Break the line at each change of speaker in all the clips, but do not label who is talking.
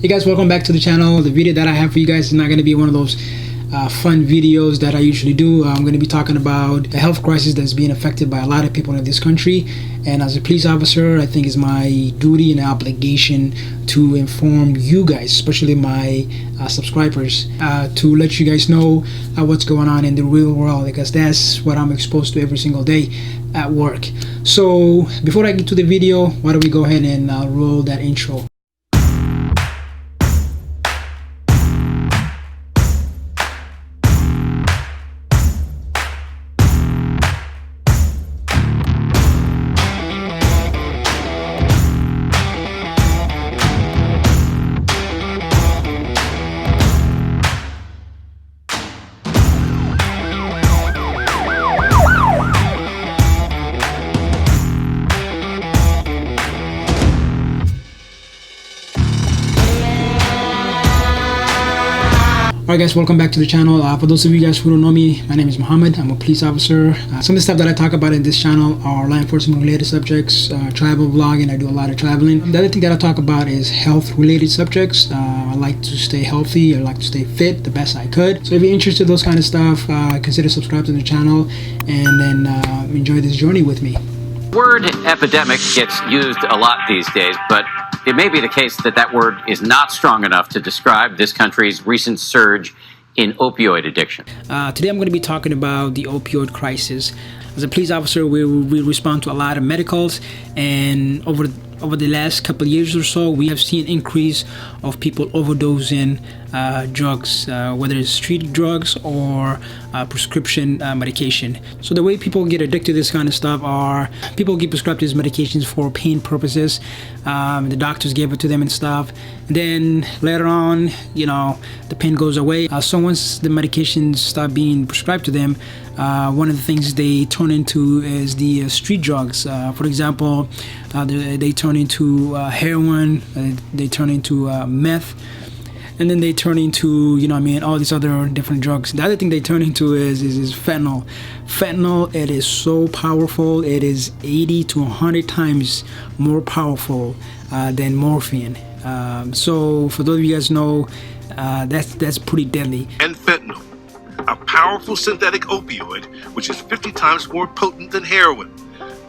Hey guys, welcome back to the channel. The video that I have for you guys is not going to be one of those fun videos that I usually do. I'm going to be talking about the health crisis that's being affected by a lot of people in this country, and as a police officer, I think it's my duty and obligation to inform you guys, especially my subscribers, to let you guys know what's going on in the real world, because that's what I'm exposed to every single day at work. So before I get to the video, why don't we go ahead and roll that intro. Alright guys, welcome back to the channel. For those of you guys who don't know me, my name is Muhammad. I'm a police officer. Some of the stuff that I talk about in this channel are law enforcement related subjects, travel vlogging. I do a lot of traveling. The other thing that I talk about is health related subjects. I like to stay healthy. I like to stay fit the best I could. So if you're interested in those kind of stuff, consider subscribing to the channel and then enjoy this journey with me.
The word epidemic gets used a lot these days, but it may be the case that that word is not strong enough to describe this country's recent surge in opioid addiction.
Today I'm going to be talking about the opioid crisis. As a police officer, we respond to a lot of medicals, and over the last couple of years or so, we have seen an increase of people overdosing drugs, whether it's street drugs or prescription medication. So the way people get addicted to this kind of stuff are people get prescribed these medications for pain purposes. The doctors give it to them and stuff. And then later on, the pain goes away. So once the medications start being prescribed to them, one of the things they turn into is the street drugs. For example, they turn into heroin, they turn into meth, and then they turn into, all these other different drugs. The other thing they turn into is fentanyl. Fentanyl, it is so powerful. It is 80 to 100 times more powerful than morphine. So for those of you guys know, that's pretty deadly.
And fentanyl, a powerful synthetic opioid, which is 50 times more potent than heroin.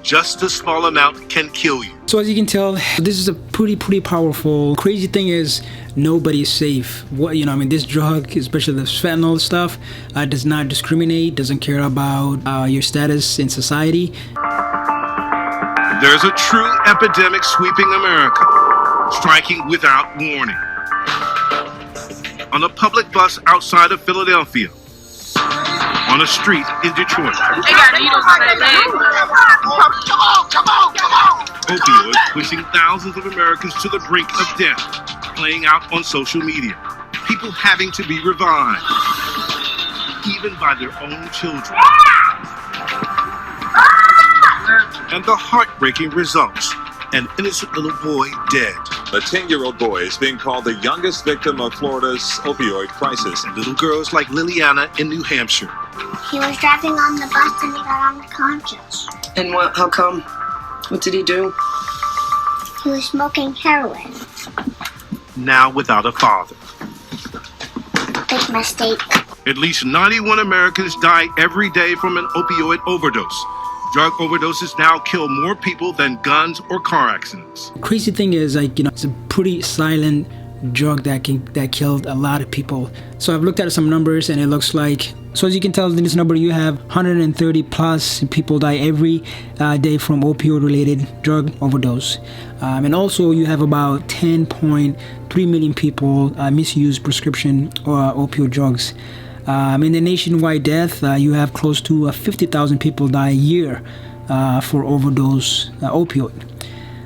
Just a small amount can kill you.
So as you can tell, this is a pretty powerful. Crazy thing is, nobody is safe. This drug, especially the fentanyl stuff, does not discriminate, doesn't care about your status in society.
There's a true epidemic sweeping America, striking without warning. On a public bus outside of Philadelphia, on a street in Detroit.
They got needles on their legs. Come on!
Opioids pushing thousands of Americans to the brink of death, playing out on social media. People having to be revived, even by their own children. And the heartbreaking results, an innocent little boy dead.
A 10-year-old boy is being called the youngest victim of Florida's opioid crisis.
And little girls like Liliana in New Hampshire.
He was driving on the bus and he got unconscious.
And how come? What did he do?
He was smoking heroin.
Now without a father.
Big mistake.
At least 91 Americans die every day from an opioid overdose. Drug overdoses now kill more people than guns or car accidents.
The crazy thing is, it's a pretty silent drug that killed a lot of people. So I've looked at some numbers, and it looks like, so as you can tell in this number, you have 130 plus people die every day from opioid related drug overdose. And also you have about 10.3 million people misuse prescription opioid drugs. In the nationwide death, you have close to 50,000 people die a year for overdose opioid.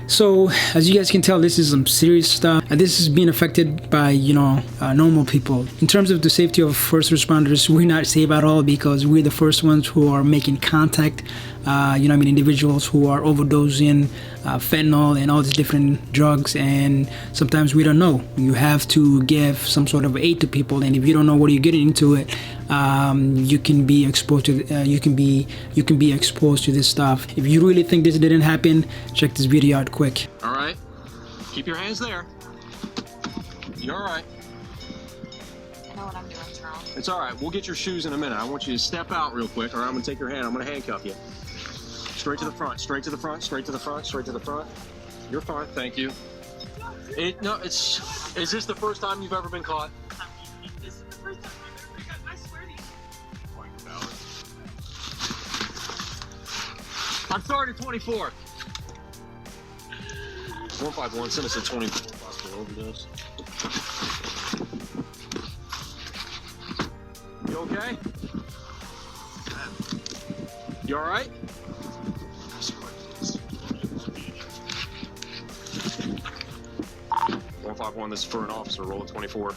So as you guys can tell, this is some serious stuff. This is being affected by normal people. In terms of the safety of first responders, we're not safe at all, because we're the first ones who are making contact individuals who are overdosing fentanyl and all these different drugs, and sometimes we don't know. You have to give some sort of aid to people, and if you don't know what you're getting into it, you can be exposed to you can be exposed to this stuff. If you really think this didn't happen, check this video out quick.
All right, keep your hands there.
You all right?
I know what I'm doing, Charles.
It's all right. We'll get your shoes in a minute. I want you to step out real quick, or I'm going to take your hand. I'm going to handcuff you. Straight to the front, straight to the front, straight to the front, straight to the front. You're fine. Thank you. Is this the first time you've ever been caught?
This is the first time I've ever gotten, I swear to you.
I'm sorry to 24. 151, send us a 24 hospital overdose. You okay? You alright? 151, this is for an officer, roll a 24.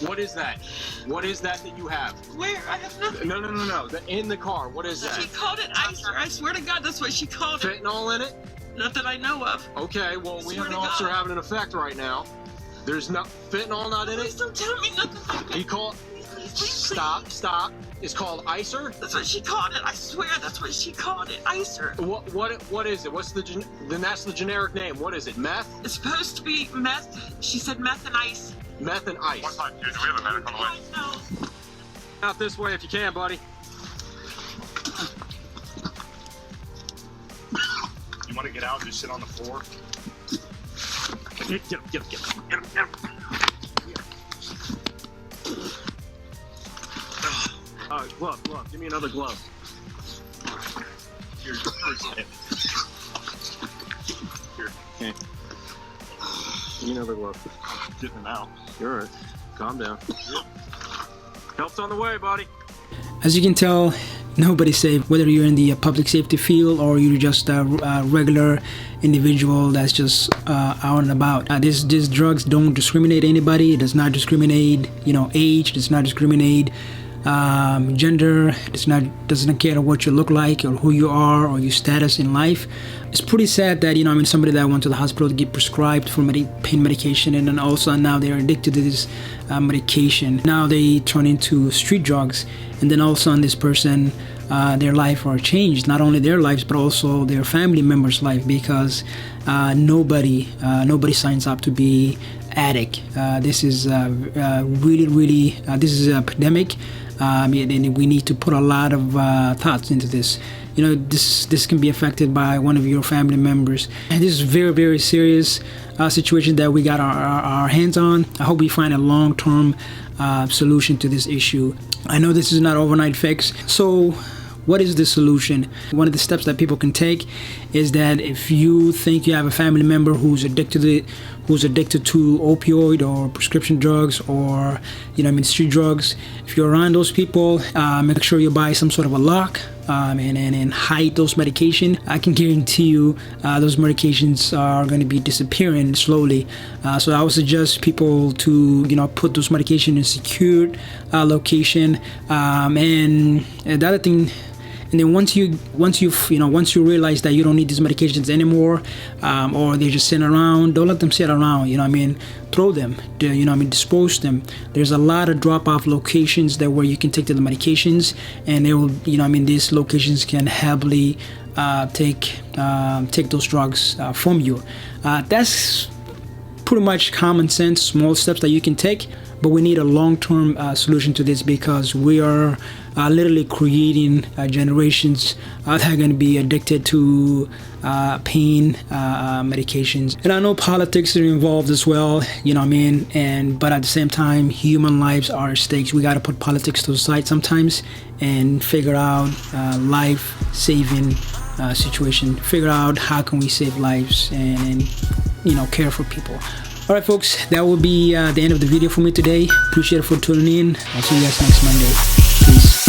What is that? What is that you have?
Where? I have nothing.
No. In the car, what is that?
She called it Icer. I swear to God, that's what she called it.
Fentanyl in it?
Not that I know of.
Okay, well, we have an officer having an effect right now. There's no fentanyl not in
Please
it?
don't tell me nothing.
He called...
Please.
Stop. It's called Icer?
That's what she called it. I swear that's what she called it. Icer.
What is it? What's then that's the generic name. What is it? Meth?
It's supposed to be meth. She said meth and ice.
Meth and ice.
152, do we have a medic on the way?
No.
Out this way if you can, buddy.
You want to get out and just sit on the floor?
Get him. Glove. Give me another glove.
Here's your first hit. Here.
Okay. Give me another glove.
Getting him out.
You're all right. Calm down. Help's on the way, buddy.
As you can tell, nobody's safe, whether you're in the public safety field or you're just a regular individual that's just out and about. These drugs don't discriminate anybody. It does not discriminate, age. It does not discriminate gender. It doesn't care what you look like or who you are or your status in life. It's pretty sad that somebody that went to the hospital to get prescribed for pain medication, and then also now they're addicted to this medication. Now they turn into street drugs, and then all of a sudden this person, their life are changed. Not only their lives but also their family members' life, because nobody signs up to be addict. This is really this is an epidemic. And we need to put a lot of thoughts into this. This can be affected by one of your family members, and this is very, very serious situation that we got our hands on. I hope we find a long-term solution to this issue. I know this is not overnight fix, so what is the solution? One of the steps that people can take is that if you think you have a family member who's addicted to opioid or prescription drugs or street drugs, if you're around those people, make sure you buy some sort of a lock and hide those medication. I can guarantee you those medications are going to be disappearing slowly. So I would suggest people to put those medications in secured location. And the other thing. And then once you realize that you don't need these medications anymore, or they're just sitting around, don't let them sit around. Throw them. Dispose them. There's a lot of drop-off locations where you can take the medications, and they will. These locations can happily take those drugs from you. That's pretty much common sense, small steps that you can take. But we need a long-term solution to this, because we are literally creating generations that are going to be addicted to pain medications. And I know politics are involved as well, but at the same time, human lives are at stake. We got to put politics to the side sometimes and figure out life-saving situation. Figure out how can we save lives and care for people. Alright folks, that will be the end of the video for me today. Appreciate it for tuning in. I'll see you guys next Monday. Peace.